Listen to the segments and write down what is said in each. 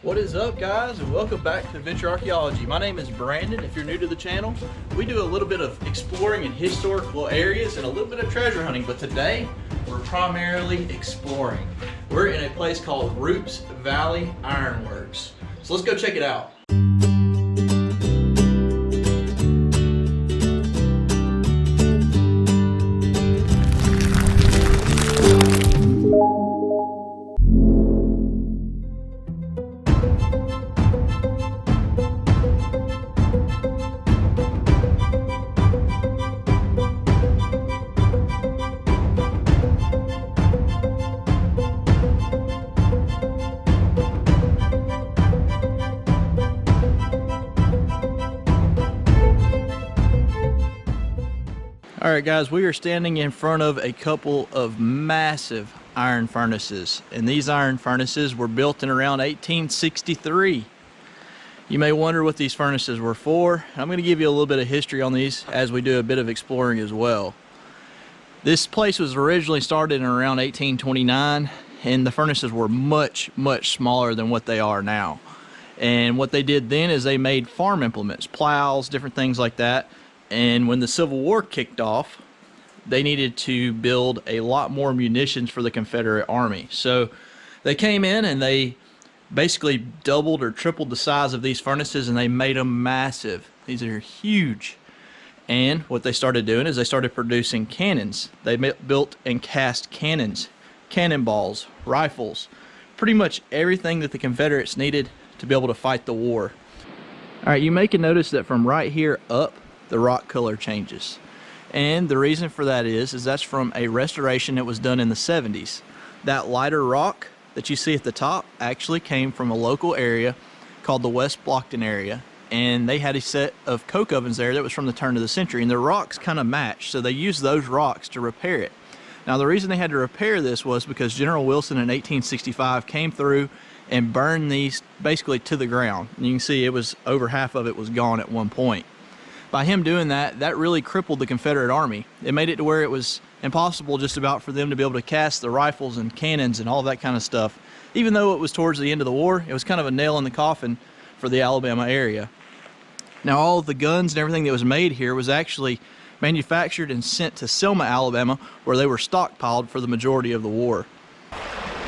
What is up, guys, and welcome back to Adventure Archaeology. My name is Brandon. If you're new to the channel, we do a little bit of exploring in historical areas and a little bit of treasure hunting, but today we're primarily exploring. We're in a place called Roops Valley Ironworks. So let's go check it out. All right, guys, we are standing in front of a couple of massive iron furnaces, and these iron furnaces were built in around 1863. You may wonder what these furnaces were for. I'm going to give you a little bit of history on these as we do a bit of exploring as well. This place was originally started in around 1829, and the furnaces were much smaller than what they are now. And what they did then is they made farm implements, plows, different things like that. And when the Civil War kicked off, they needed to build a lot more munitions for the Confederate Army. So they came in and they basically doubled or tripled the size of these furnaces, and they made them massive. These are huge. And what they started doing is they started producing cannons. They built and cast cannons, cannonballs, rifles, pretty much everything that the Confederates needed to be able to fight the war. All right, you may notice that from right here up, the rock color changes, and the reason for that is that's from a restoration that was done in the 70s. That lighter rock that you see at the top actually came from a local area called the West Blockton area, and they had a set of coke ovens there that was from the turn of the century, and the rocks kind of matched, so they used those rocks to repair it. Now the reason they had to repair this was because General Wilson in 1865 came through and burned these basically to the ground, and you can see it was over half of it was gone at one point. By him doing that, that really crippled the Confederate Army. It made it to where it was impossible just about for them to be able to cast the rifles and cannons and all that kind of stuff. Even though it was towards the end of the war, it was kind of a nail in the coffin for the Alabama area. Now all of the guns and everything that was made here was actually manufactured and sent to Selma, Alabama, where they were stockpiled for the majority of the war.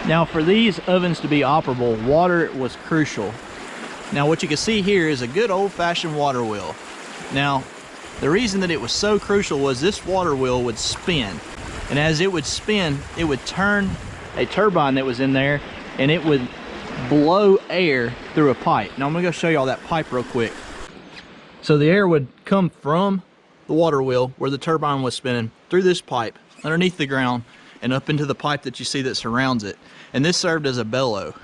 Now for these ovens to be operable, water was crucial. Now what you can see here is a good old-fashioned water wheel. Now, the reason that it was so crucial was this water wheel would spin. And as it would spin, it would turn a turbine that was in there, and it would blow air through a pipe. Now, I'm going to go show you all that pipe real quick. So the air would come from the water wheel where the turbine was spinning through this pipe, underneath the ground, and up into the pipe that you see that surrounds it. And this served as a bellow.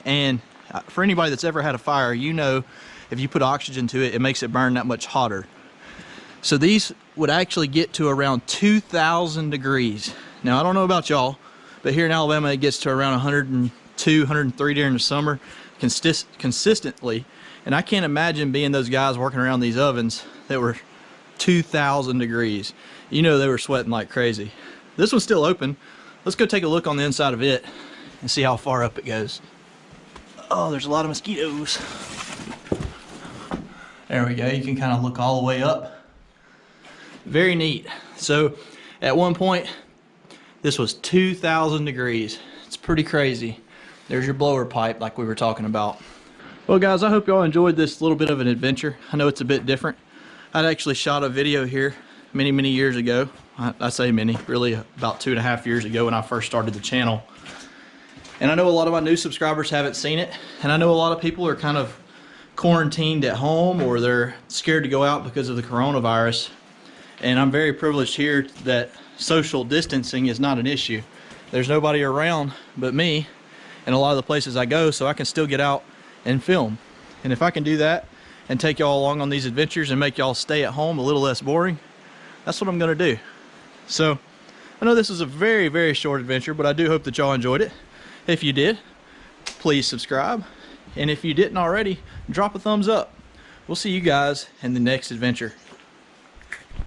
And for anybody that's ever had a fire, you know if you put oxygen to it, it makes it burn that much hotter. So these would actually get to around 2,000 degrees. Now, I don't know about y'all, but here in Alabama, it gets to around 102, 103 during the summer consistently. And I can't imagine being those guys working around these ovens that were 2,000 degrees. You know they were sweating like crazy. This one's still open. Let's go take a look on the inside of it and see how far up it goes. Oh, there's a lot of mosquitoes. There we go, you can kind of look all the way up. Very neat. So at one point, this was 2,000 degrees. It's pretty crazy. There's your blower pipe like we were talking about. Well guys, I hope y'all enjoyed this little bit of an adventure. I know it's a bit different. I'd actually shot a video here many years ago. I say many, really about 2.5 years ago when I first started the channel. And I know a lot of my new subscribers haven't seen it, and I know a lot of people are kind of quarantined at home, or they're scared to go out because of the coronavirus. And I'm very privileged here that social distancing is not an issue. There's nobody around but me and a lot of the places I go, so I can still get out and film. And if I can do that and take y'all along on these adventures and make y'all stay at home a little less boring, that's what I'm gonna do. So I know this is a very short adventure, but I do hope that y'all enjoyed it. If you did, please subscribe. And if you didn't already, drop a thumbs up. We'll see you guys in the next adventure.